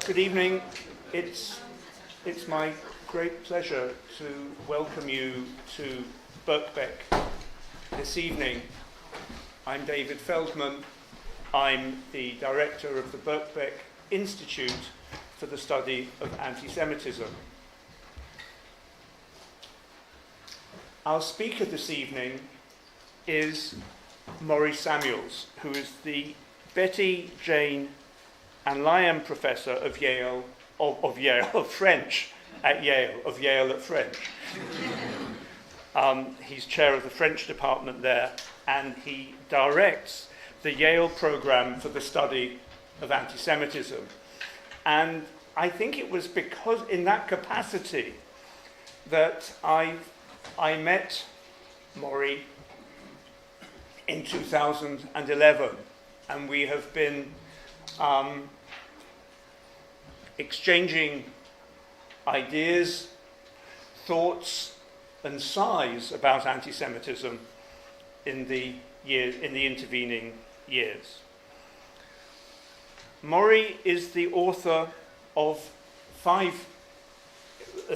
Good evening. It's my great pleasure to welcome you to Birkbeck this evening. I'm David Feldman. I'm the director of the Birkbeck Institute for the Study of Antisemitism. Our speaker this evening is Maurice Samuels, who is the Betty, Jane, and Liam Professor of French at Yale. He's chair of the French department there, and he directs the Yale program for the study of anti-Semitism. And I think it was because in that capacity that I met Maury in 2011, and we have been exchanging ideas, thoughts, and sighs about anti-Semitism in the intervening years. Maury is the author of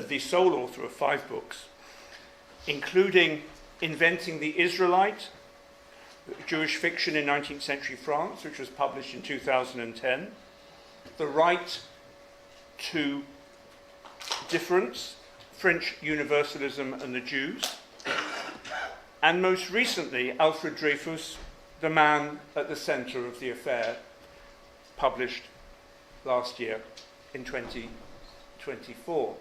the sole author of 5 books, including Inventing the Israelite, Jewish Fiction in 19th Century France, which was published in 2010, The Right to Difference, French Universalism and the Jews, and most recently, Alfred Dreyfus, The Man at the Center of the Affair, published last year in 2024.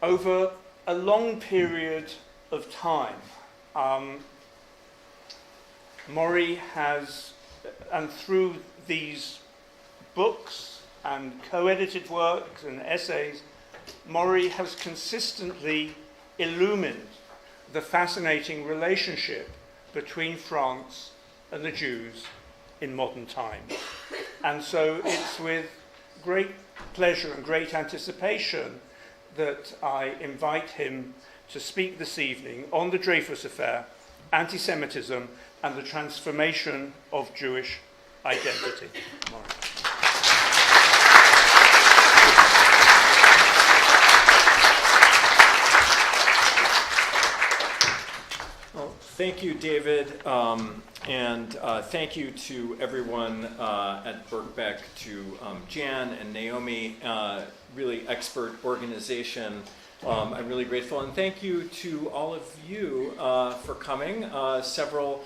Over a long period of time, Maury has, and through these books and co-edited works and essays, Maury has consistently illumined the fascinating relationship between France and the Jews in modern times. And so it's with great pleasure and great anticipation that I invite him to speak this evening on the Dreyfus Affair, anti-Semitism, and the transformation of Jewish identity. Maury. Well, thank you, David, and thank you to everyone at Birkbeck, to Jan and Naomi, really expert organization. I'm really grateful, and thank you to all of you for coming. Several,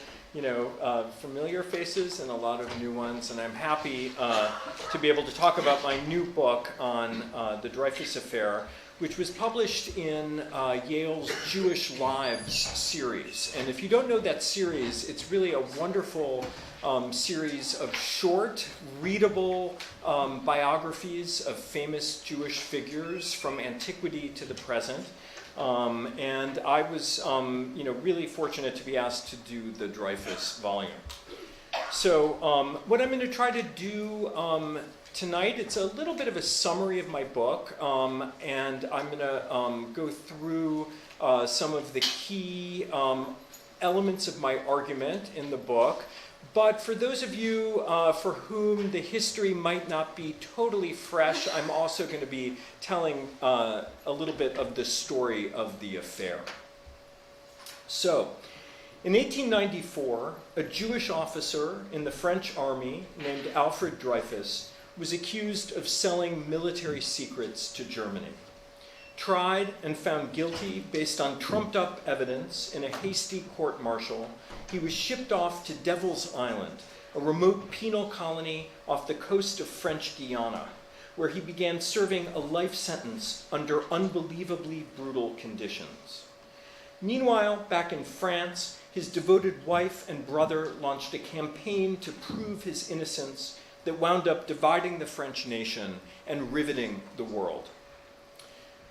familiar faces and a lot of new ones, and I'm happy to be able to talk about my new book on the Dreyfus Affair, which was published in Yale's Jewish Lives series. And if you don't know that series, it's really a wonderful series of short, readable biographies of famous Jewish figures from antiquity to the present. And I was, really fortunate to be asked to do the Dreyfus volume. So what I'm going to try to do tonight, it's a little bit of a summary of my book, and I'm going to go through some of the key elements of my argument in the book. But for those of you for whom the history might not be totally fresh, I'm also going to be telling a little bit of the story of the affair. So, in 1894, a Jewish officer in the French army named Alfred Dreyfus was accused of selling military secrets to Germany. Tried and found guilty based on trumped-up evidence in a hasty court-martial, he was shipped off to Devil's Island, a remote penal colony off the coast of French Guiana, where he began serving a life sentence under unbelievably brutal conditions. Meanwhile, back in France, his devoted wife and brother launched a campaign to prove his innocence that wound up dividing the French nation and riveting the world.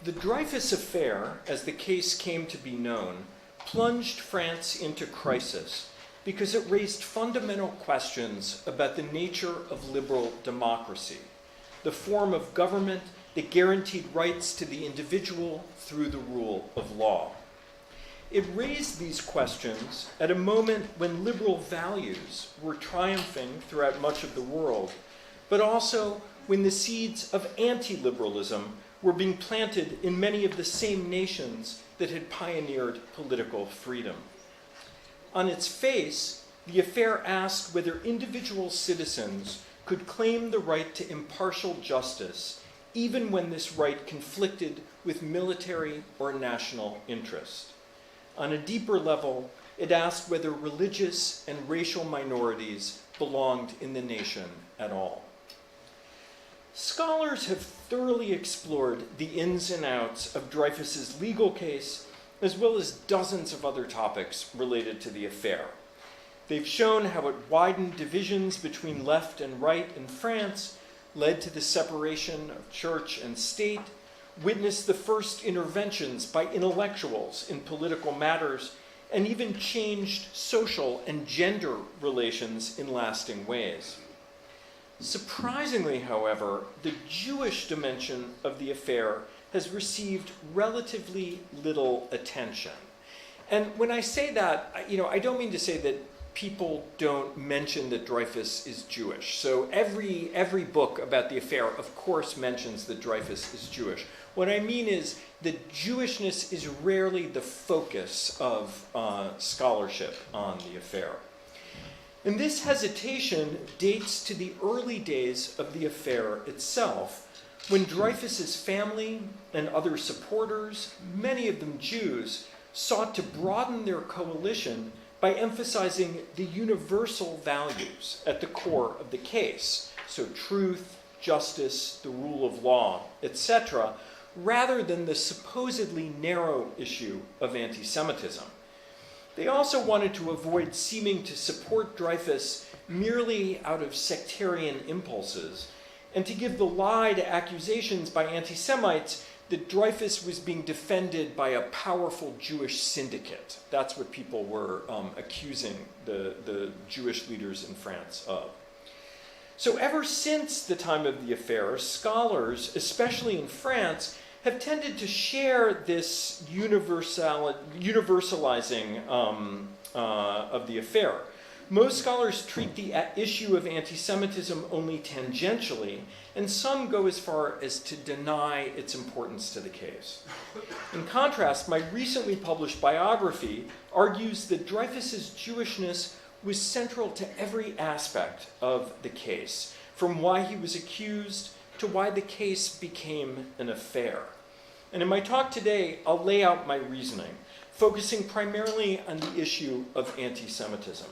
The Dreyfus Affair, as the case came to be known, plunged France into crisis because it raised fundamental questions about the nature of liberal democracy, the form of government that guaranteed rights to the individual through the rule of law. It raised these questions at a moment when liberal values were triumphing throughout much of the world, but also when the seeds of anti-liberalism were being planted in many of the same nations that had pioneered political freedom. On its face, the affair asked whether individual citizens could claim the right to impartial justice, even when this right conflicted with military or national interest. On a deeper level, it asked whether religious and racial minorities belonged in the nation at all. Scholars have thoroughly explored the ins and outs of Dreyfus's legal case, as well as dozens of other topics related to the affair. They've shown how it widened divisions between left and right in France, led to the separation of church and state, witnessed the first interventions by intellectuals in political matters, and even changed social and gender relations in lasting ways. Surprisingly, however, the Jewish dimension of the affair has received relatively little attention. And when I say that, I don't mean to say that people don't mention that Dreyfus is Jewish. So every book about the affair, of course, mentions that Dreyfus is Jewish. What I mean is that Jewishness is rarely the focus of scholarship on the affair. And this hesitation dates to the early days of the affair itself, when Dreyfus's family and other supporters, many of them Jews, sought to broaden their coalition by emphasizing the universal values at the core of the case, so truth, justice, the rule of law, etc., rather than the supposedly narrow issue of anti-Semitism. They also wanted to avoid seeming to support Dreyfus merely out of sectarian impulses, and to give the lie to accusations by anti-Semites that Dreyfus was being defended by a powerful Jewish syndicate. That's what people were accusing the Jewish leaders in France of. So ever since the time of the affair, scholars, especially in France, have tended to share this universalizing of the affair. Most scholars treat the issue of anti-Semitism only tangentially, and some go as far as to deny its importance to the case. In contrast, my recently published biography argues that Dreyfus's Jewishness was central to every aspect of the case, from why he was accused to why the case became an affair. And in my talk today, I'll lay out my reasoning, focusing primarily on the issue of anti-Semitism.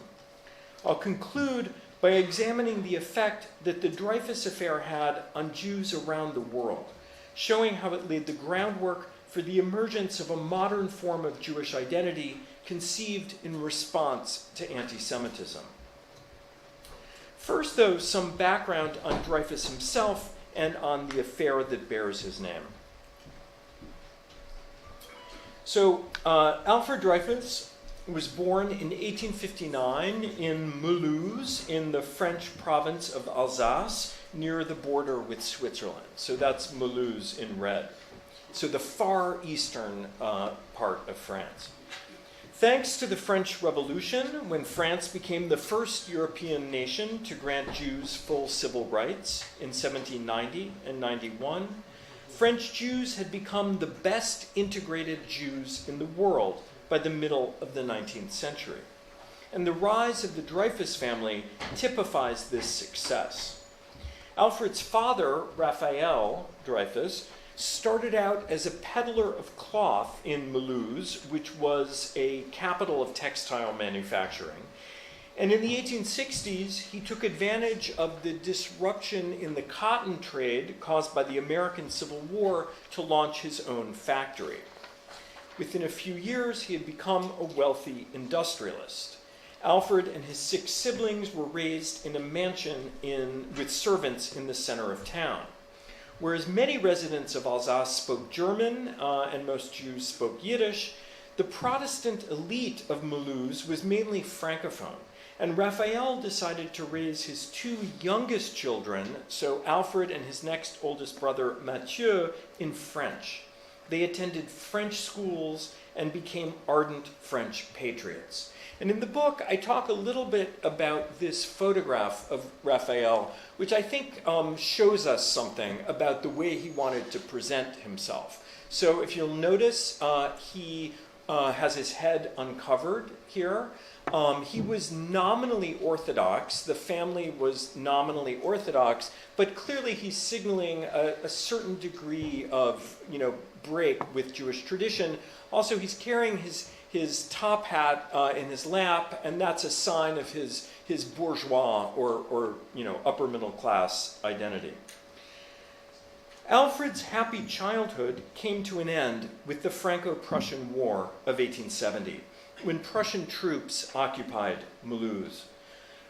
I'll conclude by examining the effect that the Dreyfus Affair had on Jews around the world, showing how it laid the groundwork for the emergence of a modern form of Jewish identity conceived in response to anti-Semitism. First, though, some background on Dreyfus himself and on the affair that bears his name. So, Alfred Dreyfus was born in 1859 in Mulhouse in the French province of Alsace near the border with Switzerland. So that's Mulhouse in red. So the far eastern part of France. Thanks to the French Revolution, when France became the first European nation to grant Jews full civil rights in 1790 and 91, French Jews had become the best integrated Jews in the world by the middle of the 19th century. And the rise of the Dreyfus family typifies this success. Alfred's father, Raphael Dreyfus, started out as a peddler of cloth in Mulhouse, which was a capital of textile manufacturing. And in the 1860s, he took advantage of the disruption in the cotton trade caused by the American Civil War to launch his own factory. Within a few years, he had become a wealthy industrialist. Alfred and his 6 siblings were raised in a mansion with servants in the center of town. Whereas many residents of Alsace spoke German and most Jews spoke Yiddish, the Protestant elite of Mulhouse was mainly Francophone. And Raphael decided to raise his 2 youngest children, so Alfred and his next oldest brother, Mathieu, in French. They attended French schools and became ardent French patriots. And in the book, I talk a little bit about this photograph of Raphael, which I think shows us something about the way he wanted to present himself. So if you'll notice, he has his head uncovered here. He was nominally Orthodox. The family was nominally Orthodox, but clearly he's signaling a certain degree of, break with Jewish tradition. Also, he's carrying his top hat in his lap, and that's a sign of his bourgeois or upper middle class identity. Alfred's happy childhood came to an end with the Franco-Prussian War of 1870, when Prussian troops occupied Mulhouse.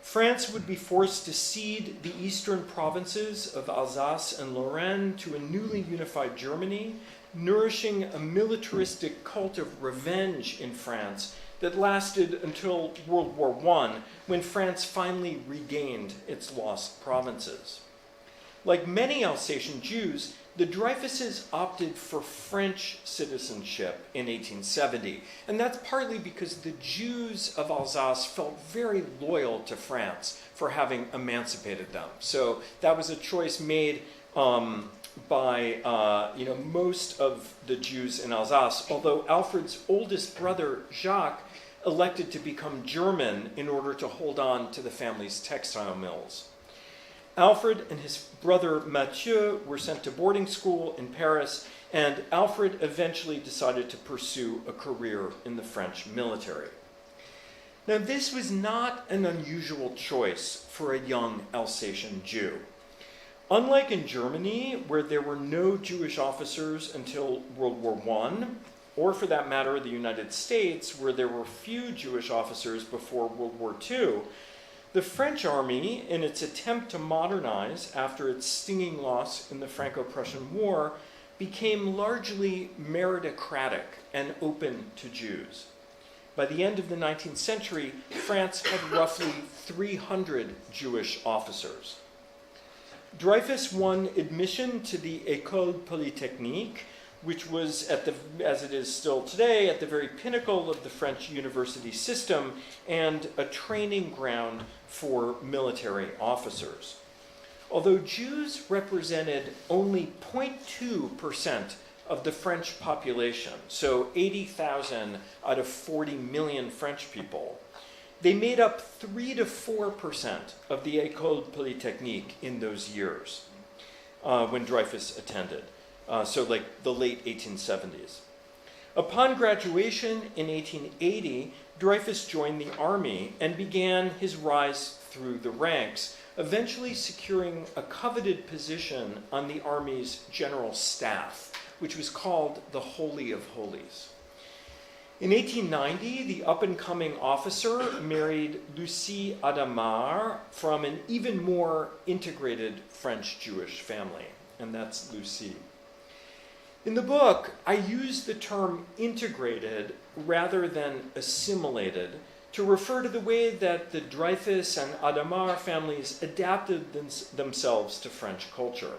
France would be forced to cede the eastern provinces of Alsace and Lorraine to a newly unified Germany, nourishing a militaristic cult of revenge in France that lasted until World War I, when France finally regained its lost provinces. Like many Alsatian Jews, the Dreyfuses opted for French citizenship in 1870, and that's partly because the Jews of Alsace felt very loyal to France for having emancipated them. So that was a choice made by most of the Jews in Alsace, although Alfred's oldest brother, Jacques, elected to become German in order to hold on to the family's textile mills. Alfred and his brother Mathieu were sent to boarding school in Paris, and Alfred eventually decided to pursue a career in the French military. Now, this was not an unusual choice for a young Alsatian Jew. Unlike in Germany, where there were no Jewish officers until World War I, or for that matter, the United States, where there were few Jewish officers before World War II, the French army, in its attempt to modernize after its stinging loss in the Franco-Prussian War, became largely meritocratic and open to Jews. By the end of the 19th century, France had roughly 300 Jewish officers. Dreyfus won admission to the École Polytechnique, which was, as it is still today, at the very pinnacle of the French university system and a training ground for military officers. Although Jews represented only 0.2% of the French population, so 80,000 out of 40 million French people, they made up 3 to 4% of the École Polytechnique in those years when Dreyfus attended. So like the late 1870s. Upon graduation in 1880, Dreyfus joined the army and began his rise through the ranks, eventually securing a coveted position on the army's general staff, which was called the Holy of Holies. In 1890, the up-and-coming officer married Lucie Adamar from an even more integrated French-Jewish family, and that's Lucie. In the book, I use the term integrated rather than assimilated to refer to the way that the Dreyfus and Adamar families adapted themselves to French culture.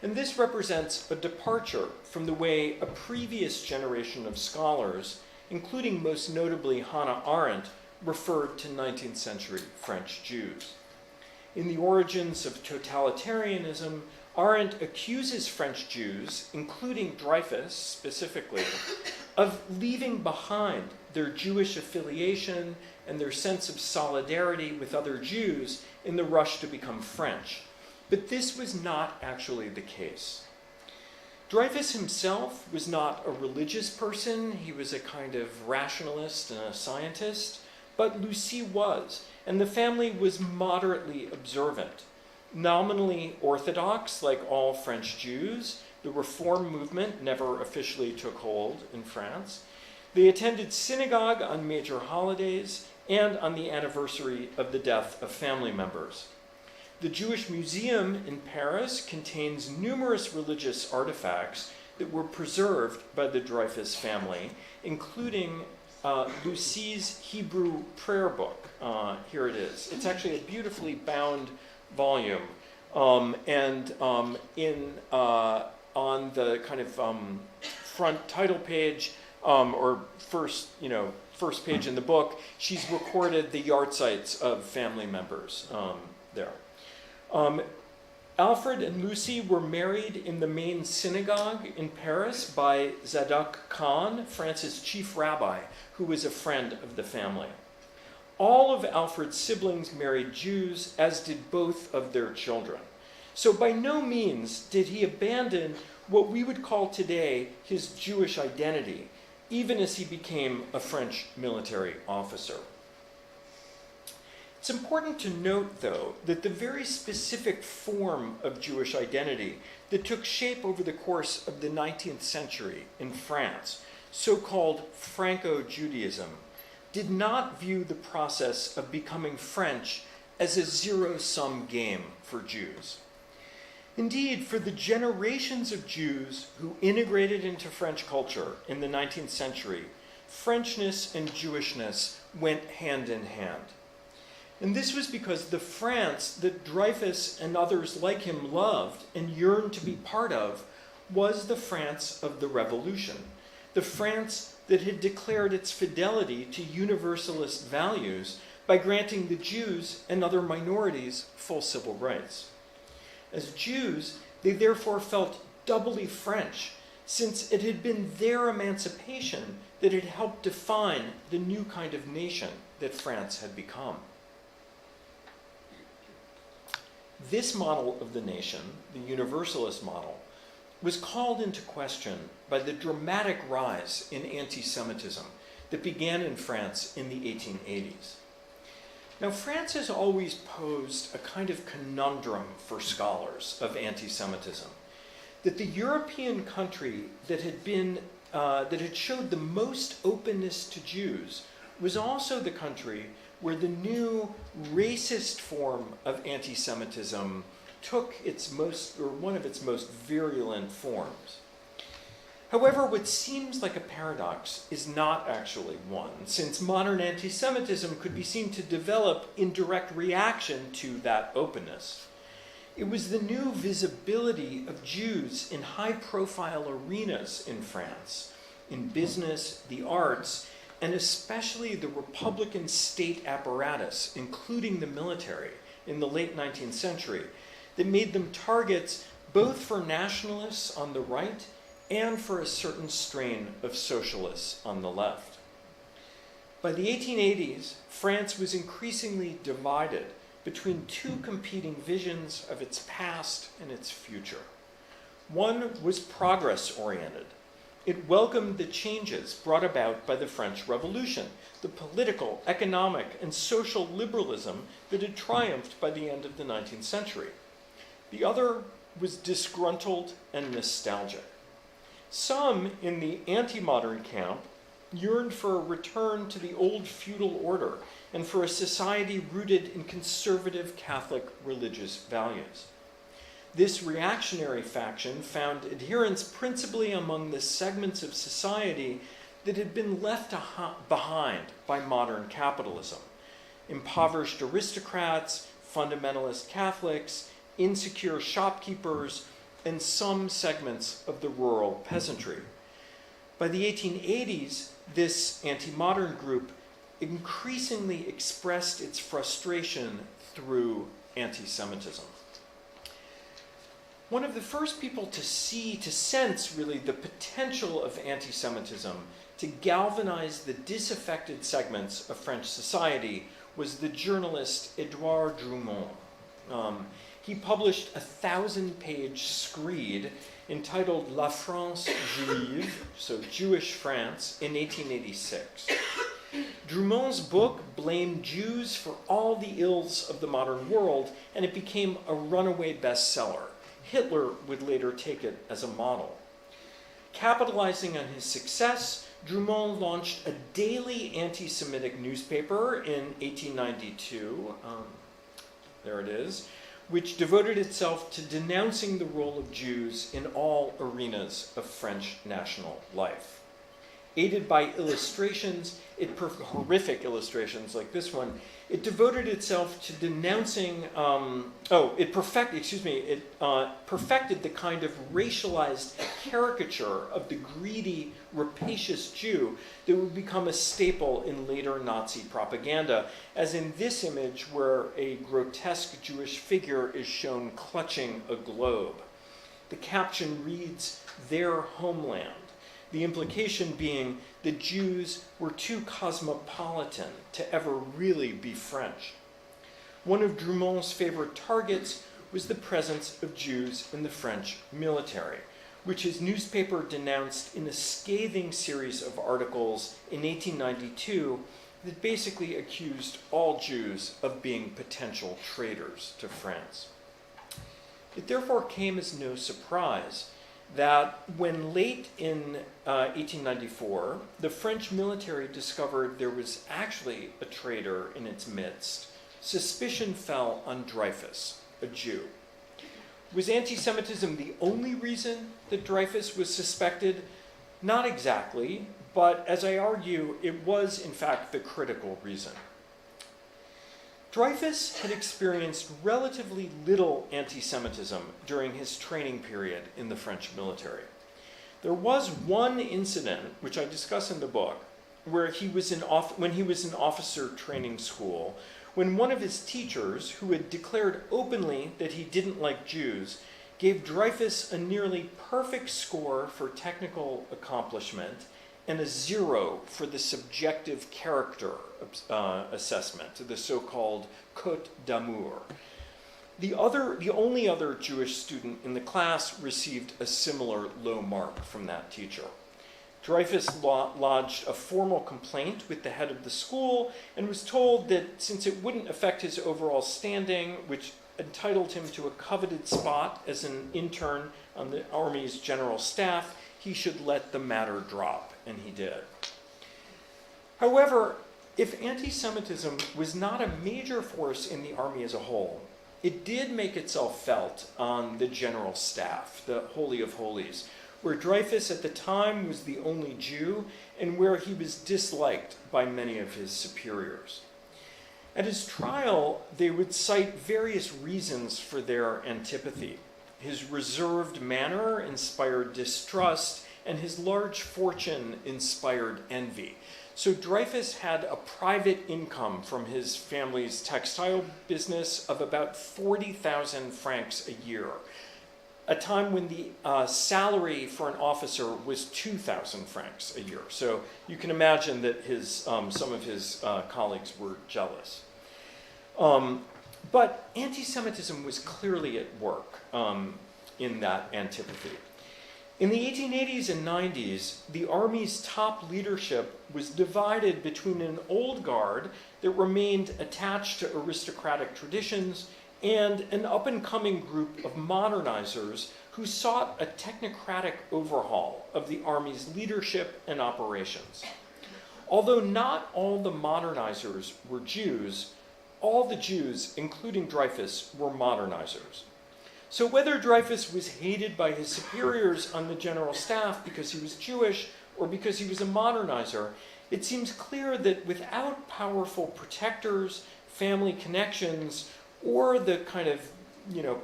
And this represents a departure from the way a previous generation of scholars, including most notably Hannah Arendt, referred to 19th century French Jews. In The Origins of Totalitarianism, Arendt accuses French Jews, including Dreyfus specifically, of leaving behind their Jewish affiliation and their sense of solidarity with other Jews in the rush to become French. But this was not actually the case. Dreyfus himself was not a religious person. He was a kind of rationalist and a scientist. But Lucie was, and the family was moderately observant. Nominally Orthodox, like all French Jews, the Reform movement never officially took hold in France. They attended synagogue on major holidays and on the anniversary of the death of family members. The Jewish Museum in Paris contains numerous religious artifacts that were preserved by the Dreyfus family, including Lucie's Hebrew prayer book. Here it is. It's actually a beautifully bound volume, and on the kind of front title page, or first, first page in the book, she's recorded the yard sites of family members there. Alfred and Lucy were married in the main synagogue in Paris by Zadok Khan, France's chief rabbi, who was a friend of the family. All of Alfred's siblings married Jews, as did both of their children. So by no means did he abandon what we would call today his Jewish identity, even as he became a French military officer. It's important to note, though, that the very specific form of Jewish identity that took shape over the course of the 19th century in France, so-called Franco-Judaism, did not view the process of becoming French as a zero-sum game for Jews. Indeed, for the generations of Jews who integrated into French culture in the 19th century, Frenchness and Jewishness went hand in hand. And this was because the France that Dreyfus and others like him loved and yearned to be part of was the France of the Revolution, the France that had declared its fidelity to universalist values by granting the Jews and other minorities full civil rights. As Jews, they therefore felt doubly French, since it had been their emancipation that had helped define the new kind of nation that France had become. This model of the nation, the universalist model, was called into question by the dramatic rise in anti-Semitism that began in France in the 1880s. Now, France has always posed a kind of conundrum for scholars of anti-Semitism, that the European country that had showed the most openness to Jews was also the country where the new racist form of anti-Semitism took one of its most virulent forms. However, what seems like a paradox is not actually one, since modern anti-Semitism could be seen to develop in direct reaction to that openness. It was the new visibility of Jews in high-profile arenas in France, in business, the arts, and especially the Republican state apparatus, including the military, in the late 19th century, that made them targets both for nationalists on the right and for a certain strain of socialists on the left. By the 1880s, France was increasingly divided between two competing visions of its past and its future. One was progress-oriented. It welcomed the changes brought about by the French Revolution, the political, economic, and social liberalism that had triumphed by the end of the 19th century. The other was disgruntled and nostalgic. Some in the anti-modern camp yearned for a return to the old feudal order and for a society rooted in conservative Catholic religious values. This reactionary faction found adherents principally among the segments of society that had been left behind by modern capitalism: impoverished aristocrats, fundamentalist Catholics, insecure shopkeepers, and some segments of the rural peasantry. By the 1880s, this anti-modern group increasingly expressed its frustration through anti-Semitism. One of the first people to sense really the potential of anti-Semitism to galvanize the disaffected segments of French society was the journalist Édouard Drumont. He published a 1,000-page screed entitled La France Juive, so Jewish France, in 1886. Drumont's book blamed Jews for all the ills of the modern world, and it became a runaway bestseller. Hitler would later take it as a model. Capitalizing on his success, Drumont launched a daily anti-Semitic newspaper in 1892, there it is, which devoted itself to denouncing the role of Jews in all arenas of French national life. Aided by illustrations, horrific illustrations like this one, it devoted itself to denouncing, it perfected the kind of racialized caricature of the greedy, rapacious Jew that would become a staple in later Nazi propaganda, as in this image where a grotesque Jewish figure is shown clutching a globe. The caption reads, "Their homeland," the implication being the Jews were too cosmopolitan to ever really be French. One of Drumont's favorite targets was the presence of Jews in the French military, which his newspaper denounced in a scathing series of articles in 1892 that basically accused all Jews of being potential traitors to France. It therefore came as no surprise that when late in 1894, the French military discovered there was actually a traitor in its midst, suspicion fell on Dreyfus, a Jew. Was anti-Semitism the only reason that Dreyfus was suspected? Not exactly, but as I argue, it was in fact the critical reason. Dreyfus had experienced relatively little anti-Semitism during his training period in the French military. There was one incident, which I discuss in the book, where when he was in officer training school, when one of his teachers, who had declared openly that he didn't like Jews, gave Dreyfus a nearly perfect score for technical accomplishment and a 0 for the subjective character assessment, the so-called Côte d'Amour. The only other Jewish student in the class received a similar low mark from that teacher. Dreyfus lodged a formal complaint with the head of the school and was told that since it wouldn't affect his overall standing, which entitled him to a coveted spot as an intern on the Army's general staff, he should let the matter drop, and he did. However, if anti-Semitism was not a major force in the Army as a whole, it did make itself felt on the general staff, the Holy of Holies, where Dreyfus at the time was the only Jew and where he was disliked by many of his superiors. At his trial, they would cite various reasons for their antipathy. His reserved manner inspired distrust, and his large fortune inspired envy. So Dreyfus had a private income from his family's textile business of about 40,000 francs a year, a time when the salary for an officer was 2,000 francs a year. So you can imagine that some of his colleagues were jealous. But anti-Semitism was clearly at work in that antipathy. In the 1880s and 90s, the Army's top leadership was divided between an old guard that remained attached to aristocratic traditions and an up-and-coming group of modernizers who sought a technocratic overhaul of the Army's leadership and operations. Although not all the modernizers were Jews, all the Jews, including Dreyfus, were modernizers. So whether Dreyfus was hated by his superiors on the general staff because he was Jewish or because he was a modernizer, it seems clear that without powerful protectors, family connections, or the kind of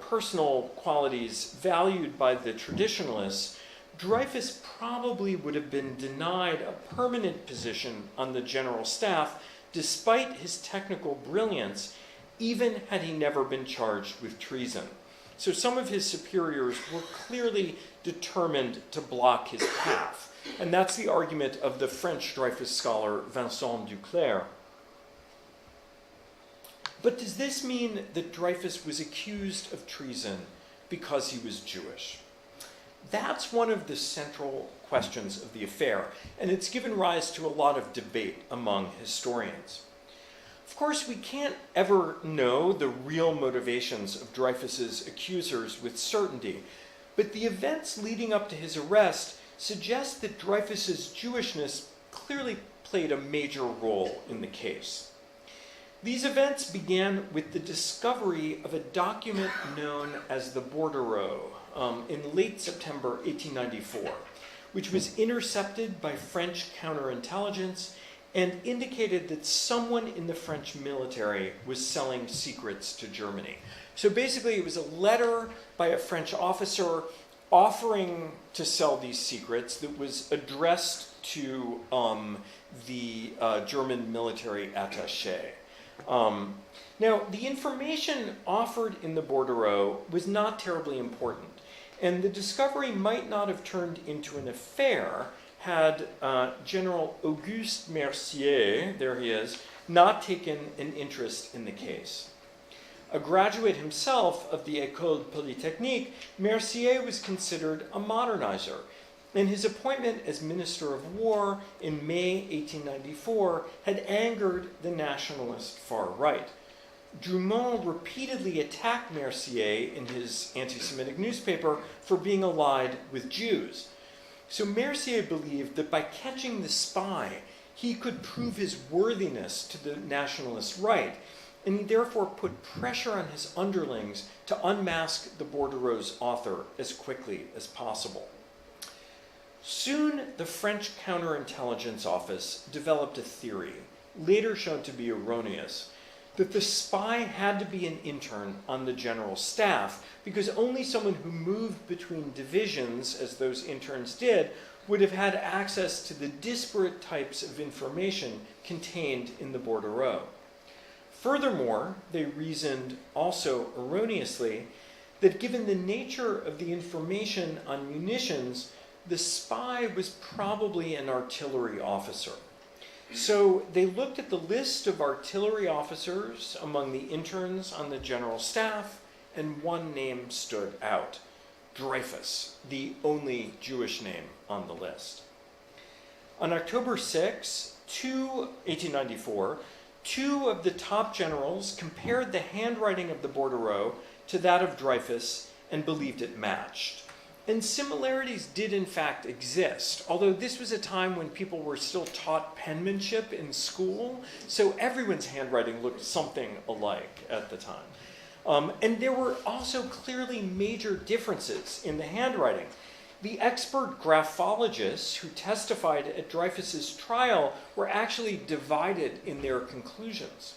personal qualities valued by the traditionalists, Dreyfus probably would have been denied a permanent position on the general staff despite his technical brilliance, even had he never been charged with treason. So some of his superiors were clearly determined to block his path. And that's the argument of the French Dreyfus scholar Vincent Duclerc. But does this mean that Dreyfus was accused of treason because he was Jewish? That's one of the central questions of the affair, and it's given rise to a lot of debate among historians. Of course, we can't ever know the real motivations of Dreyfus's accusers with certainty, but the events leading up to his arrest suggest that Dreyfus's Jewishness clearly played a major role in the case. These events began with the discovery of a document known as the Bordereau in late September 1894, which was intercepted by French counterintelligence and indicated that someone in the French military was selling secrets to Germany. So basically, it was a letter by a French officer offering to sell these secrets that was addressed to the German military attaché. Now, the information offered in the bordereau was not terribly important, and the discovery might not have turned into an affair had General Auguste Mercier, there he is, not taken an interest in the case. A graduate himself of the École Polytechnique, Mercier was considered a modernizer, and his appointment as Minister of War in May 1894 had angered the nationalist far right. Drumont repeatedly attacked Mercier in his anti-Semitic newspaper for being allied with Jews. So Mercier believed that by catching the spy, he could prove his worthiness to the nationalist right, and he therefore put pressure on his underlings to unmask the bordereau's author as quickly as possible. Soon, the French counterintelligence office developed a theory, later shown to be erroneous, that the spy had to be an intern on the general staff because only someone who moved between divisions, as those interns did, would have had access to the disparate types of information contained in the bordereau. Furthermore, they reasoned, also erroneously, that given the nature of the information on munitions, the spy was probably an artillery officer. So they looked at the list of artillery officers among the interns on the general staff, and one name stood out: Dreyfus, the only Jewish name on the list. On October 6, 1894, two of the top generals compared the handwriting of the bordereau to that of Dreyfus and believed it matched. And similarities did in fact exist, although this was a time when people were still taught penmanship in school, so everyone's handwriting looked something alike at the time. And there were also clearly major differences in the handwriting. The expert graphologists who testified at Dreyfus's trial were actually divided in their conclusions.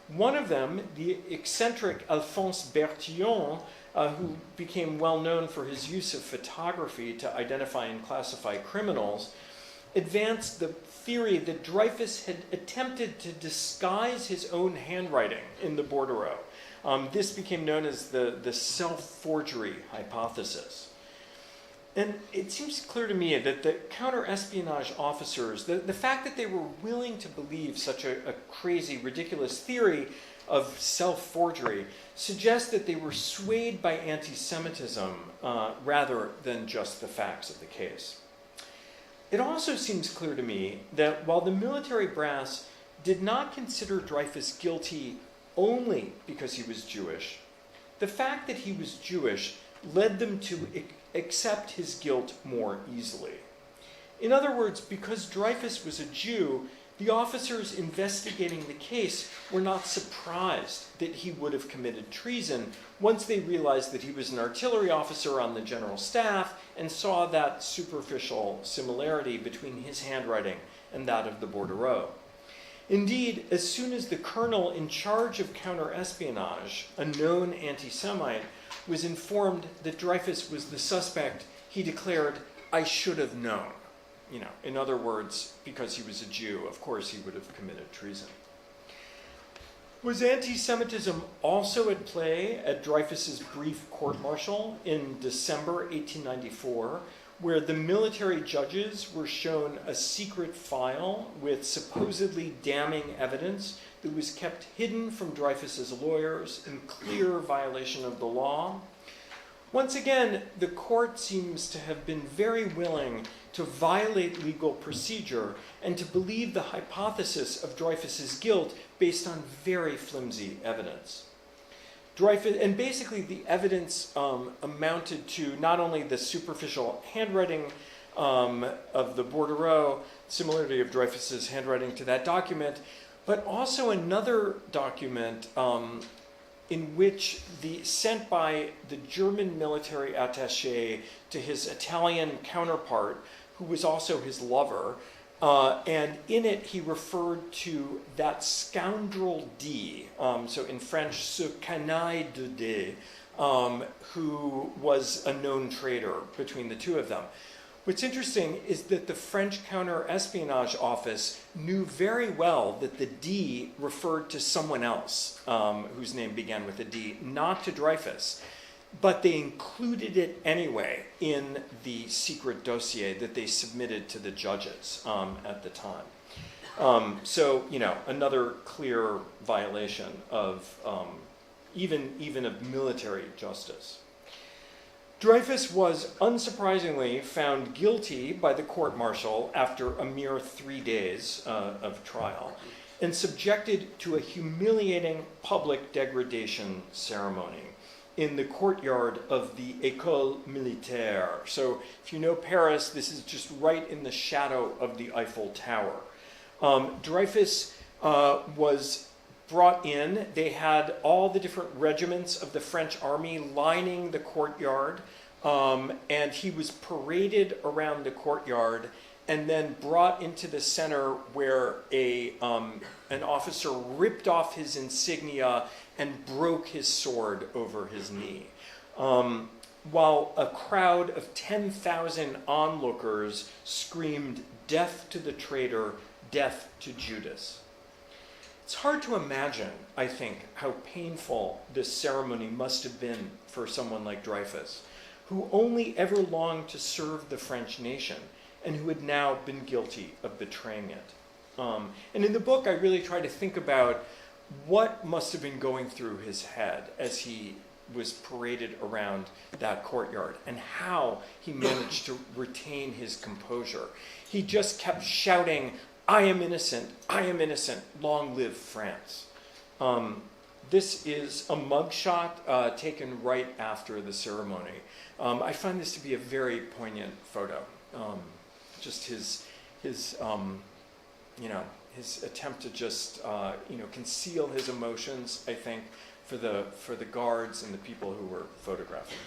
One of them, the eccentric Alphonse Bertillon, who became well known for his use of photography to identify and classify criminals, advanced the theory that Dreyfus had attempted to disguise his own handwriting in the bordereau. This became known as the self-forgery hypothesis. And it seems clear to me that the counter-espionage officers, the fact that they were willing to believe such a crazy, ridiculous theory of self-forgery suggests that they were swayed by anti-Semitism rather than just the facts of the case. It also seems clear to me that while the military brass did not consider Dreyfus guilty only because he was Jewish, the fact that he was Jewish led them to accept his guilt more easily. In other words, because Dreyfus was a Jew, the officers investigating the case were not surprised that he would have committed treason once they realized that he was an artillery officer on the general staff and saw that superficial similarity between his handwriting and that of the bordereau. Indeed, as soon as the colonel in charge of counter-espionage, a known anti-Semite, was informed that Dreyfus was the suspect, he declared, "I should have known." In other words, because he was a Jew, of course he would have committed treason. Was anti-Semitism also at play at Dreyfus's brief court-martial in December 1894, where the military judges were shown a secret file with supposedly damning evidence that was kept hidden from Dreyfus's lawyers in clear violation of the law? Once again, the court seems to have been very willing to violate legal procedure and to believe the hypothesis of Dreyfus's guilt based on very flimsy evidence. Dreyfus, and basically the evidence amounted to not only the superficial handwriting of the bordereau, similarity of Dreyfus's handwriting to that document, but also another document in which sent by the German military attaché to his Italian counterpart, who was also his lover. And in it, he referred to that scoundrel D, so in French, ce canaille de D, who was a known traitor between the two of them. What's interesting is that the French counter-espionage office knew very well that the D referred to someone else whose name began with a D, not to Dreyfus. But they included it anyway in the secret dossier that they submitted to the judges at the time. So, another clear violation of even of military justice. Dreyfus was unsurprisingly found guilty by the court-martial after a mere 3 days of trial and subjected to a humiliating public degradation ceremony in the courtyard of the École Militaire. So if you know Paris, this is just right in the shadow of the Eiffel Tower. Dreyfus was brought in. They had all the different regiments of the French army lining the courtyard, and he was paraded around the courtyard and then brought into the center where an officer ripped off his insignia and broke his sword over his knee, while a crowd of 10,000 onlookers screamed, "Death to the traitor, death to Judas." It's hard to imagine, I think, how painful this ceremony must have been for someone like Dreyfus, who only ever longed to serve the French nation and who had now been guilty of betraying it. And in the book, I really try to think about what must have been going through his head as he was paraded around that courtyard and how he managed to retain his composure. He just kept shouting, I am innocent, long live France." This is a mugshot taken right after the ceremony. I find this to be a very poignant photo. Just his attempt to just conceal his emotions, I think, for the guards and the people who were photographing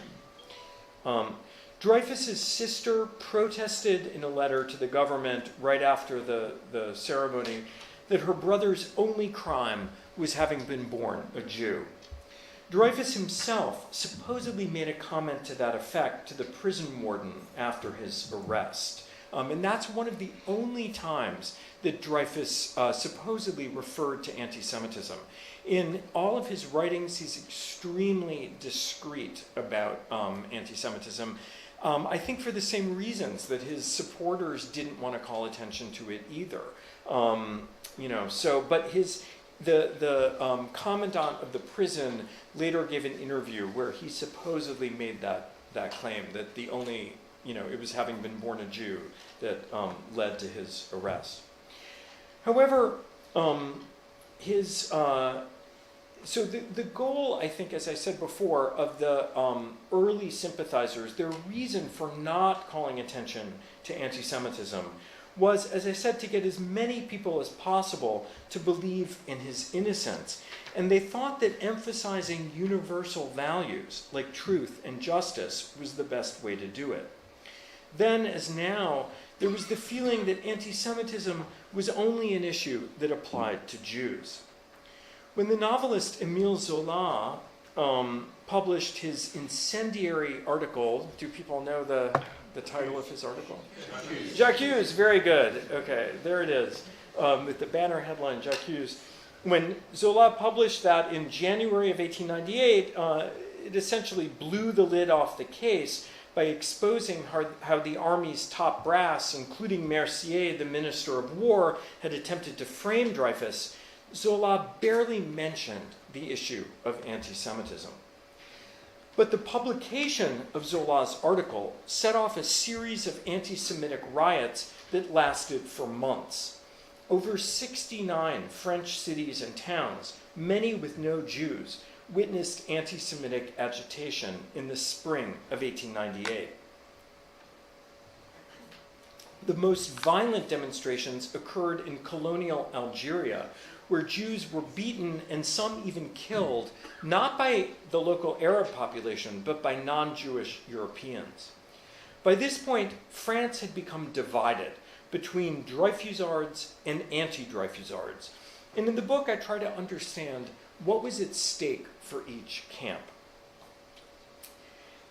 him. Dreyfus's sister protested in a letter to the government right after the ceremony that her brother's only crime was having been born a Jew. Dreyfus himself supposedly made a comment to that effect to the prison warden after his arrest. And that's one of the only times that Dreyfus supposedly referred to anti-Semitism. In all of his writings, he's extremely discreet about anti-Semitism. I think for the same reasons that his supporters didn't want to call attention to it either. But the commandant of the prison later gave an interview where he supposedly made that claim that the only, it was having been born a Jew that led to his arrest. However, so the goal, I think, as I said before, of the early sympathizers, their reason for not calling attention to anti-Semitism was, as I said, to get as many people as possible to believe in his innocence. And they thought that emphasizing universal values like truth and justice was the best way to do it. Then, as now, there was the feeling that anti-Semitism was only an issue that applied to Jews. When the novelist Émile Zola published his incendiary article, do people know the title of his article? J'accuse, very good. Okay, there it is, with the banner headline, J'accuse. When Zola published that in January of 1898, it essentially blew the lid off the case by exposing how the army's top brass, including Mercier, the Minister of War, had attempted to frame Dreyfus. Zola barely mentioned the issue of anti-Semitism. But the publication of Zola's article set off a series of anti-Semitic riots that lasted for months. Over 69 French cities and towns, many with no Jews, witnessed anti-Semitic agitation in the spring of 1898. The most violent demonstrations occurred in colonial Algeria, where Jews were beaten and some even killed, not by the local Arab population, but by non-Jewish Europeans. By this point, France had become divided between Dreyfusards and anti-Dreyfusards. And in the book, I try to understand what was at stake for each camp.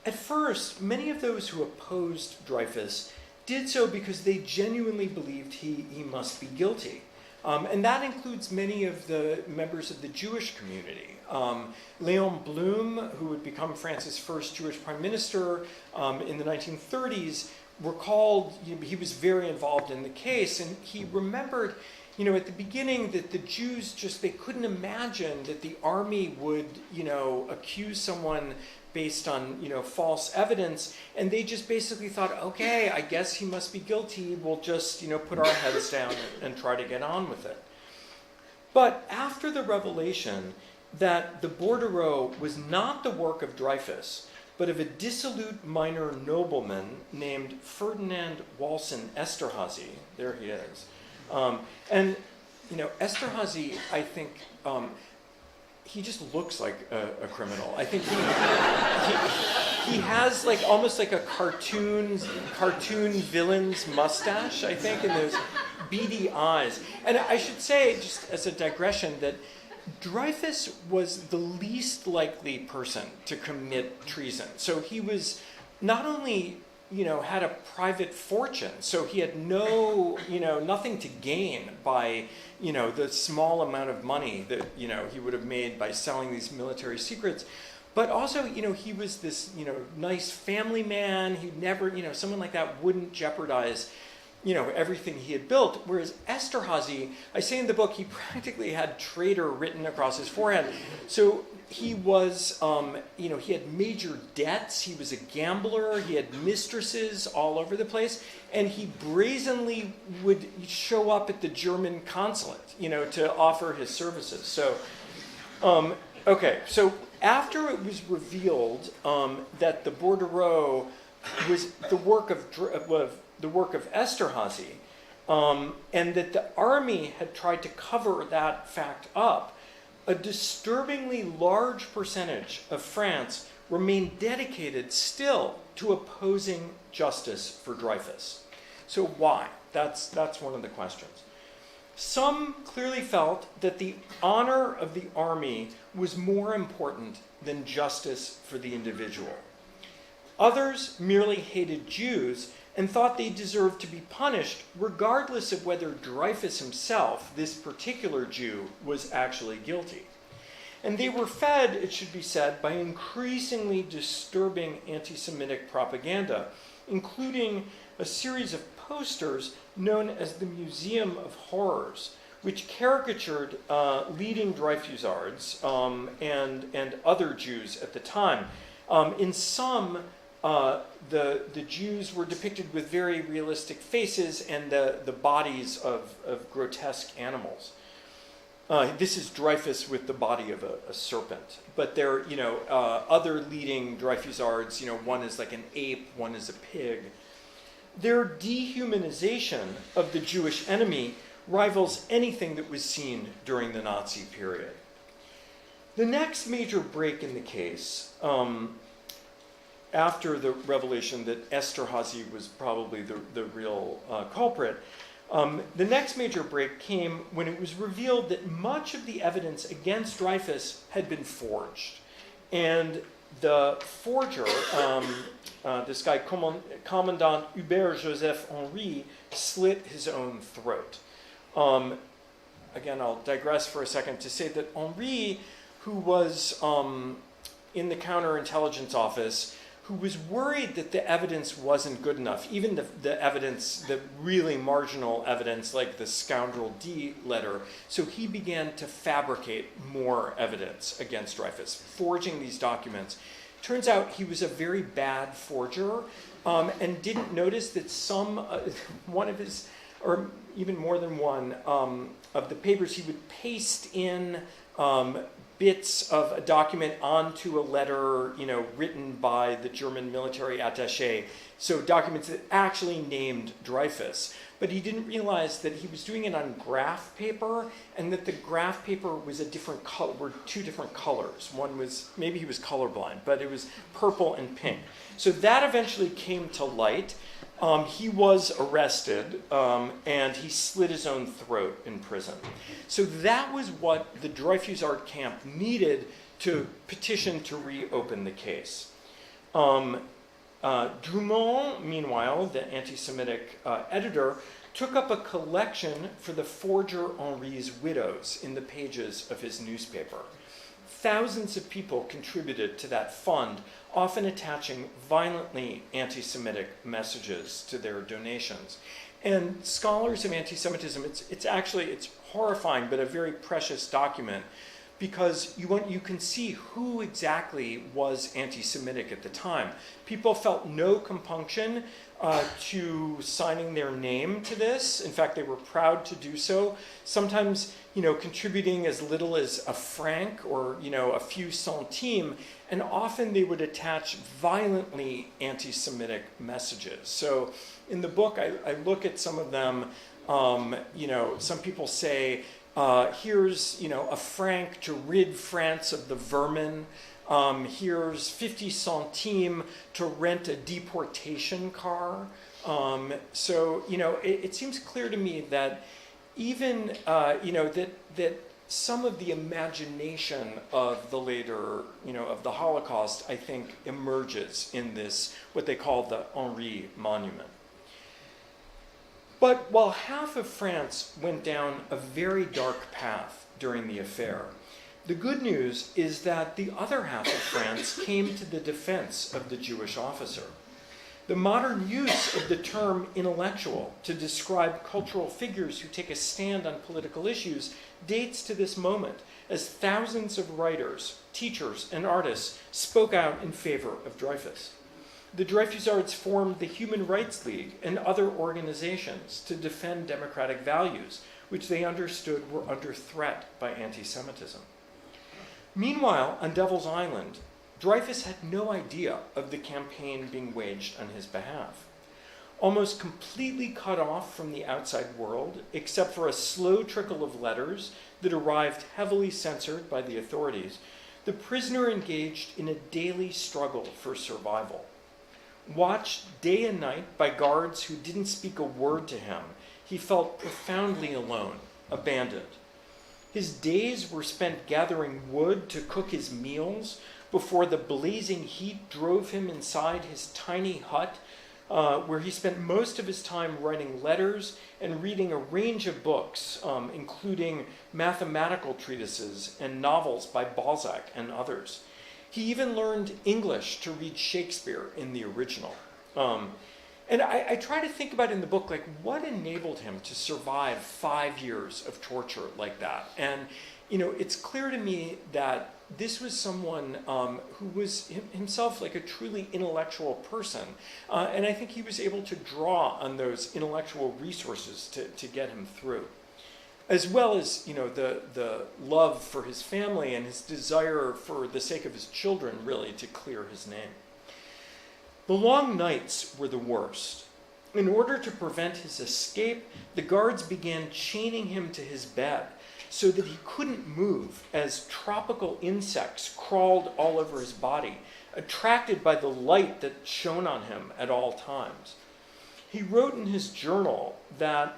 At first, many of those who opposed Dreyfus did so because they genuinely believed he must be guilty. And that includes many of the members of the Jewish community. Léon Blum, who would become France's first Jewish prime minister in the 1930s, recalled he was very involved in the case, and he remembered at the beginning that the Jews they couldn't imagine that the army would accuse someone based on false evidence, and they just basically thought, okay, I guess he must be guilty, we'll just put our heads down and try to get on with it. But after the revelation that the bordereau was not the work of Dreyfus, but of a dissolute minor nobleman named Ferdinand Walsin Esterhazy, there he is. And Esterhazy, I think, he just looks like a criminal. I think he has almost like a cartoon villain's mustache, I think, and those beady eyes. And I should say, just as a digression, that Dreyfus was the least likely person to commit treason. So he was not only had a private fortune, so he had nothing to gain by the small amount of money that he would have made by selling these military secrets, but also he was this nice family man. He never someone like that wouldn't jeopardize everything he had built. Whereas Esterhazy, I say in the book, he practically had traitor written across his forehead. So he was, he had major debts. He was a gambler. He had mistresses all over the place. And he brazenly would show up at the German consulate, to offer his services. So, so after it was revealed that the bordereau was the work of Esterhazy, and that the army had tried to cover that fact up, a disturbingly large percentage of France remained dedicated still to opposing justice for Dreyfus. So why? That's one of the questions. Some clearly felt that the honor of the army was more important than justice for the individual. Others merely hated Jews and thought they deserved to be punished regardless of whether Dreyfus himself, this particular Jew, was actually guilty. And they were fed, it should be said, by increasingly disturbing anti-Semitic propaganda, including a series of posters known as the Museum of Horrors, which caricatured leading Dreyfusards and other Jews at the time. In some, the Jews were depicted with very realistic faces and the bodies of grotesque animals. This is Dreyfus with the body of a serpent. But there are, other leading Dreyfusards, one is like an ape, one is a pig. Their dehumanization of the Jewish enemy rivals anything that was seen during the Nazi period. The next major break in the case, after the revelation that Esterhazy was probably the real culprit, the next major break came when it was revealed that much of the evidence against Dreyfus had been forged. And the forger, this guy, Commandant Hubert Joseph Henri, slit his own throat. Again, I'll digress for a second to say that Henri, who was in the counterintelligence office, who was worried that the evidence wasn't good enough, even the evidence, the really marginal evidence, like the Scoundrel D letter. So he began to fabricate more evidence against Dreyfus, forging these documents. Turns out he was a very bad forger and didn't notice that one of his, or even more than one, of the papers he would paste in bits of a document onto a letter, written by the German military attaché. So documents that actually named Dreyfus. But he didn't realize that he was doing it on graph paper, and that the graph paper was a different color, were two different colors. One was, maybe he was colorblind, but it was purple and pink. So that eventually came to light. He was arrested, and he slit his own throat in prison. So that was what the Dreyfus Art Camp needed to petition to reopen the case. Drummond, meanwhile, the anti-Semitic editor, took up a collection for the forger Henri's widows in the pages of his newspaper. Thousands of people contributed to that fund, often attaching violently anti-Semitic messages to their donations. And scholars of anti-Semitism, it's horrifying, but a very precious document, because you can see who exactly was anti-Semitic at the time. People felt no compunction to signing their name to this. In fact, they were proud to do so. Sometimes, contributing as little as a franc or, a few centimes, and often they would attach violently anti-Semitic messages. So in the book, I look at some of them. Some people say, here's, a franc to rid France of the vermin. Here's 50 centimes to rent a deportation car. It seems clear to me that even, that some of the imagination of the later, of the Holocaust, I think, emerges in this, what they call the Henri Monument. But while half of France went down a very dark path during the affair, the good news is that the other half of France came to the defense of the Jewish officer. The modern use of the term intellectual to describe cultural figures who take a stand on political issues dates to this moment, as thousands of writers, teachers, and artists spoke out in favor of Dreyfus. The Dreyfus Arts formed the Human Rights League and other organizations to defend democratic values, which they understood were under threat by anti-Semitism. Meanwhile, on Devil's Island, Dreyfus had no idea of the campaign being waged on his behalf. Almost completely cut off from the outside world, except for a slow trickle of letters that arrived heavily censored by the authorities, the prisoner engaged in a daily struggle for survival. Watched day and night by guards who didn't speak a word to him, he felt profoundly alone, abandoned. His days were spent gathering wood to cook his meals before the blazing heat drove him inside his tiny hut, where he spent most of his time writing letters and reading a range of books, including mathematical treatises and novels by Balzac and others. He even learned English to read Shakespeare in the original. And I try to think about in the book, what enabled him to survive 5 years of torture like that? And, it's clear to me that this was someone who was himself a truly intellectual person. And I think he was able to draw on those intellectual resources to get him through, as well as, the love for his family and his desire for the sake of his children, really, to clear his name. The long nights were the worst. In order to prevent his escape, the guards began chaining him to his bed so that he couldn't move as tropical insects crawled all over his body, attracted by the light that shone on him at all times. He wrote in his journal that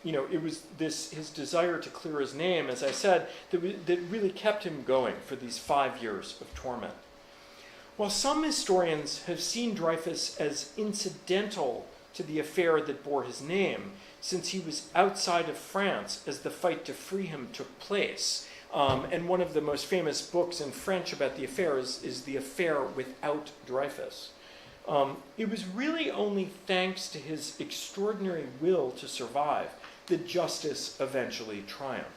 it was his desire to clear his name, as I said, that really kept him going for these 5 years of torment. While some historians have seen Dreyfus as incidental to the affair that bore his name, since he was outside of France as the fight to free him took place, and one of the most famous books in French about the affair is The Affair Without Dreyfus. It was really only thanks to his extraordinary will to survive that justice eventually triumphed.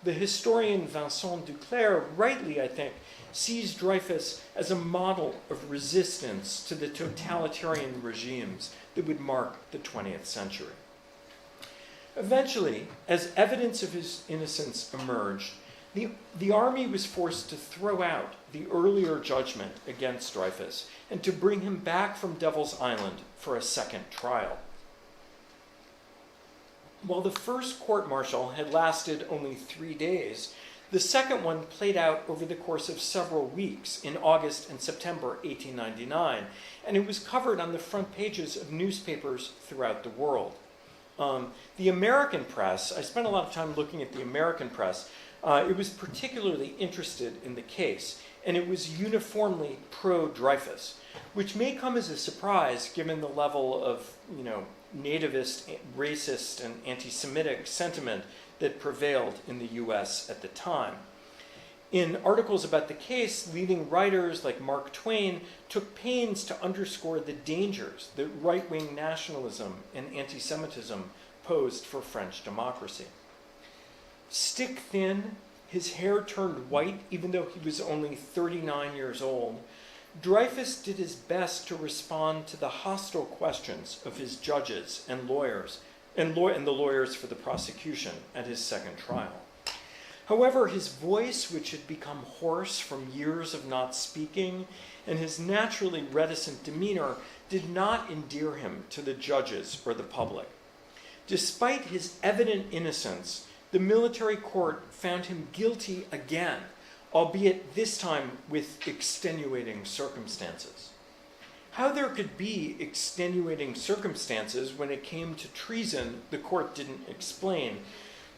The historian Vincent Duclerc, rightly, I think, sees Dreyfus as a model of resistance to the totalitarian regimes that would mark the 20th century. Eventually, as evidence of his innocence emerged, The army was forced to throw out the earlier judgment against Dreyfus and to bring him back from Devil's Island for a second trial. While the first court-martial had lasted only 3 days, the second one played out over the course of several weeks in August and September 1899, and it was covered on the front pages of newspapers throughout the world. The American press, I spent a lot of time looking at the American press, it was particularly interested in the case, and it was uniformly pro-Dreyfus, which may come as a surprise given the level of, nativist, racist, and anti-Semitic sentiment that prevailed in the US at the time. In articles about the case, leading writers like Mark Twain took pains to underscore the dangers that right-wing nationalism and anti-Semitism posed for French democracy. Stick thin, his hair turned white even though he was only 39 years old, Dreyfus did his best to respond to the hostile questions of his judges and lawyers, and the lawyers for the prosecution at his second trial. However, his voice, which had become hoarse from years of not speaking, and his naturally reticent demeanor did not endear him to the judges or the public. Despite his evident innocence, the military court found him guilty again, albeit this time with extenuating circumstances. How there could be extenuating circumstances when it came to treason, the court didn't explain.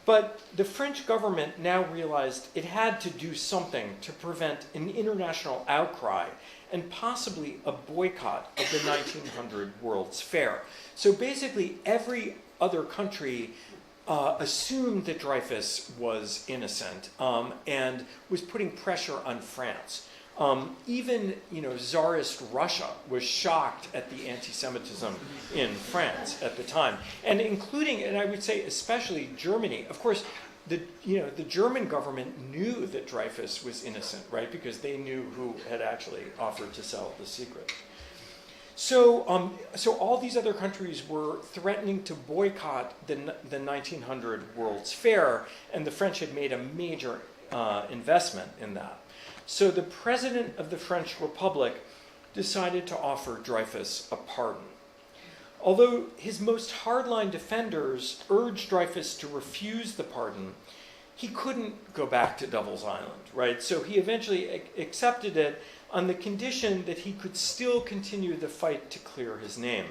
But the French government now realized it had to do something to prevent an international outcry and possibly a boycott of the 1900 World's Fair. So basically, every other country assumed that Dreyfus was innocent and was putting pressure on France. Even Tsarist Russia was shocked at the anti-Semitism in France at the time, and including, and I would say especially Germany. Of course, the German government knew that Dreyfus was innocent, right? Because they knew who had actually offered to sell the secret. So all these other countries were threatening to boycott the 1900 World's Fair, and the French had made a major investment in that. So the president of the French Republic decided to offer Dreyfus a pardon. Although his most hardline defenders urged Dreyfus to refuse the pardon, he couldn't go back to Devil's Island, right? So he eventually accepted it on the condition that he could still continue the fight to clear his name.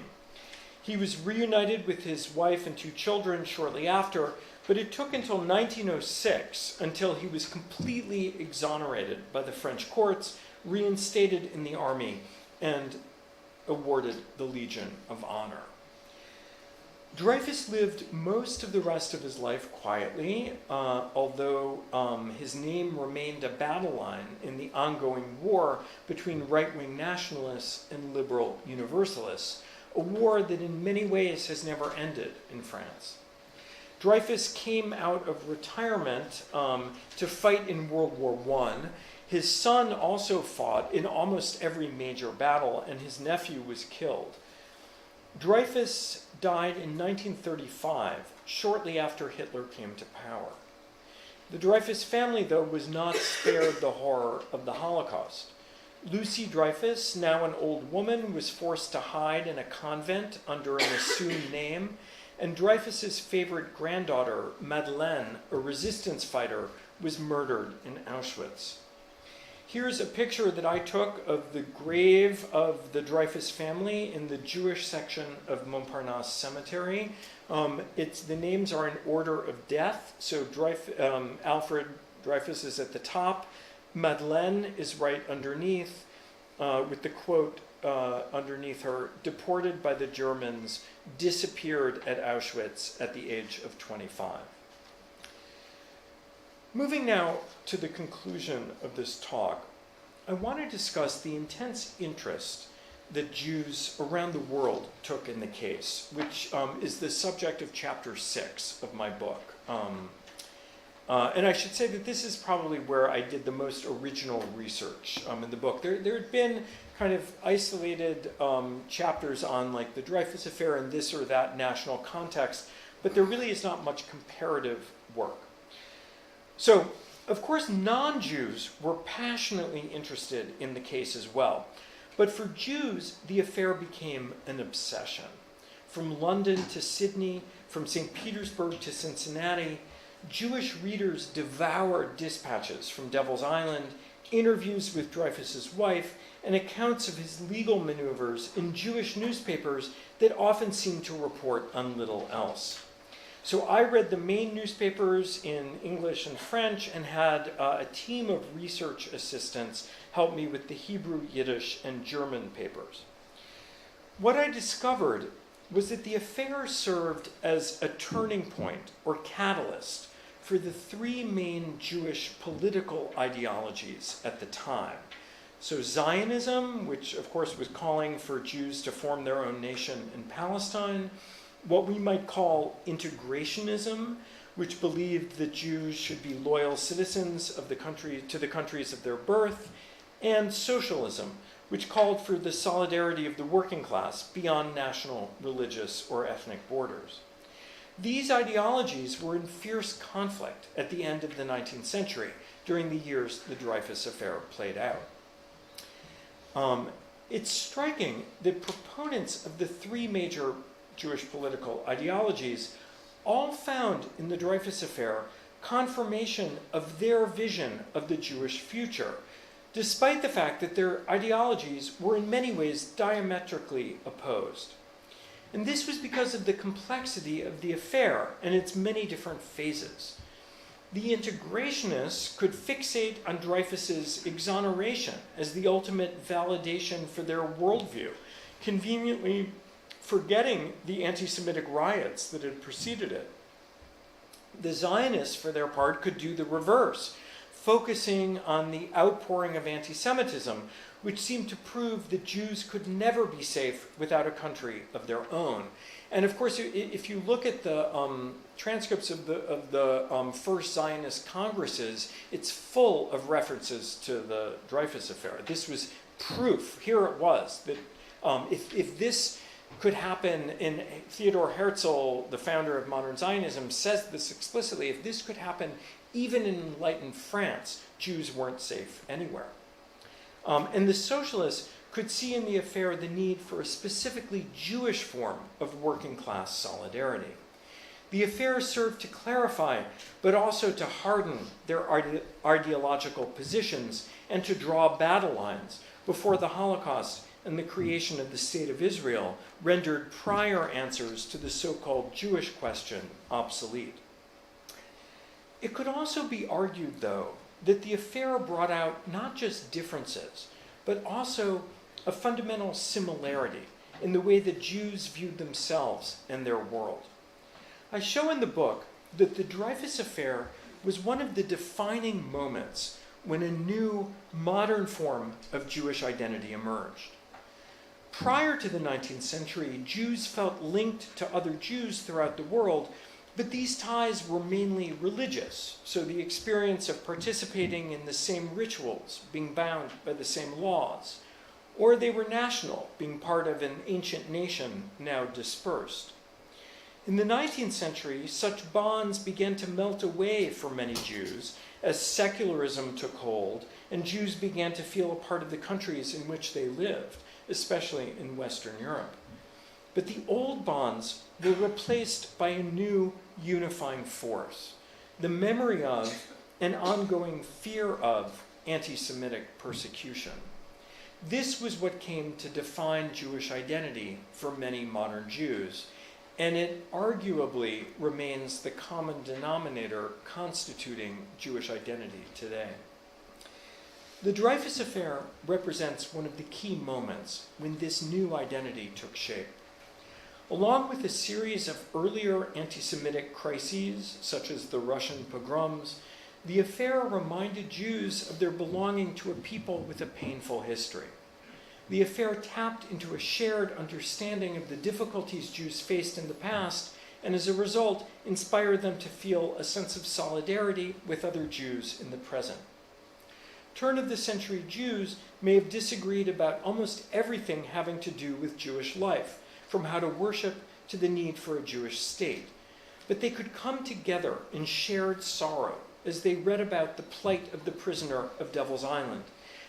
He was reunited with his wife and 2 children shortly after, but it took until 1906 until he was completely exonerated by the French courts, reinstated in the army, and awarded the Legion of Honor. Dreyfus lived most of the rest of his life quietly, although his name remained a battle line in the ongoing war between right-wing nationalists and liberal universalists, a war that in many ways has never ended in France. Dreyfus came out of retirement to fight in World War I. His son also fought in almost every major battle, and his nephew was killed. Dreyfus died in 1935, shortly after Hitler came to power. The Dreyfus family, though, was not spared the horror of the Holocaust. Lucy Dreyfus, now an old woman, was forced to hide in a convent under an assumed name, and Dreyfus's favorite granddaughter, Madeleine, a resistance fighter, was murdered in Auschwitz. Here's a picture that I took of the grave of the Dreyfus family in the Jewish section of Montparnasse Cemetery. The names are in order of death. So Alfred Dreyfus is at the top. Madeleine is right underneath, with the quote underneath her, "Deported by the Germans, disappeared at Auschwitz at the age of 25. Moving now to the conclusion of this talk, I want to discuss the intense interest that Jews around the world took in the case, which is the subject of chapter 6 of my book. And I should say that this is probably where I did the most original research in the book. There had been kind of isolated chapters on like the Dreyfus Affair in this or that national context, but there really is not much comparative work. So Of course, non-Jews were passionately interested in the case as well. But for Jews, the affair became an obsession. From London to Sydney, from St. Petersburg to Cincinnati, Jewish readers devoured dispatches from Devil's Island, interviews with Dreyfus's wife, and accounts of his legal maneuvers in Jewish newspapers that often seemed to report on little else. So I read the main newspapers in English and French and had a team of research assistants help me with the Hebrew, Yiddish, and German papers. What I discovered was that the affair served as a turning point or catalyst for the three main Jewish political ideologies at the time. So Zionism, which of course was calling for Jews to form their own nation in Palestine, what we might call integrationism, which believed that Jews should be loyal citizens of the country to the countries of their birth, and socialism, which called for the solidarity of the working class beyond national, religious, or ethnic borders. These ideologies were in fierce conflict at the end of the 19th century, during the years the Dreyfus Affair played out. It's striking that proponents of the three major Jewish political ideologies all found in the Dreyfus Affair confirmation of their vision of the Jewish future, despite the fact that their ideologies were in many ways diametrically opposed. And this was because of the complexity of the affair and its many different phases. The integrationists could fixate on Dreyfus's exoneration as the ultimate validation for their worldview, conveniently forgetting the anti-Semitic riots that had preceded it. The Zionists, for their part, could do the reverse, focusing on the outpouring of anti-Semitism, which seemed to prove that Jews could never be safe without a country of their own. And of course, if you look at the transcripts of the first Zionist congresses, it's full of references to the Dreyfus Affair. This was proof, here it was, that if this could happen, and Theodor Herzl, the founder of modern Zionism, says this explicitly, if this could happen even in enlightened France, Jews weren't safe anywhere. And the socialists could see in the affair the need for a specifically Jewish form of working class solidarity. The affair served to clarify, but also to harden their ideological positions and to draw battle lines before the Holocaust and the creation of the State of Israel rendered prior answers to the so-called Jewish question obsolete. It could also be argued, though, that the affair brought out not just differences, but also a fundamental similarity in the way that Jews viewed themselves and their world. I show in the book that the Dreyfus Affair was one of the defining moments when a new, modern form of Jewish identity emerged. Prior to the 19th century, Jews felt linked to other Jews throughout the world, but these ties were mainly religious, so the experience of participating in the same rituals, being bound by the same laws, or they were national, being part of an ancient nation now dispersed. In the 19th century, such bonds began to melt away for many Jews as secularism took hold and Jews began to feel a part of the countries in which they lived, especially in Western Europe. But the old bonds were replaced by a new unifying force, the memory of and ongoing fear of anti-Semitic persecution. This was what came to define Jewish identity for many modern Jews, and it arguably remains the common denominator constituting Jewish identity today. The Dreyfus Affair represents one of the key moments when this new identity took shape. Along with a series of earlier anti-Semitic crises, such as the Russian pogroms, the affair reminded Jews of their belonging to a people with a painful history. The affair tapped into a shared understanding of the difficulties Jews faced in the past, and as a result, inspired them to feel a sense of solidarity with other Jews in the present. Turn-of-the-century Jews may have disagreed about almost everything having to do with Jewish life, from how to worship to the need for a Jewish state. But they could come together in shared sorrow as they read about the plight of the prisoner of Devil's Island,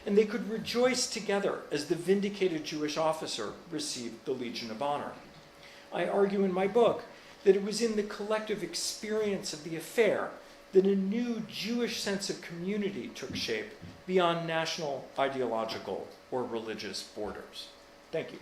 and they could rejoice together as the vindicated Jewish officer received the Legion of Honor. I argue in my book that it was in the collective experience of the affair that a new Jewish sense of community took shape beyond national, ideological, or religious borders. Thank you.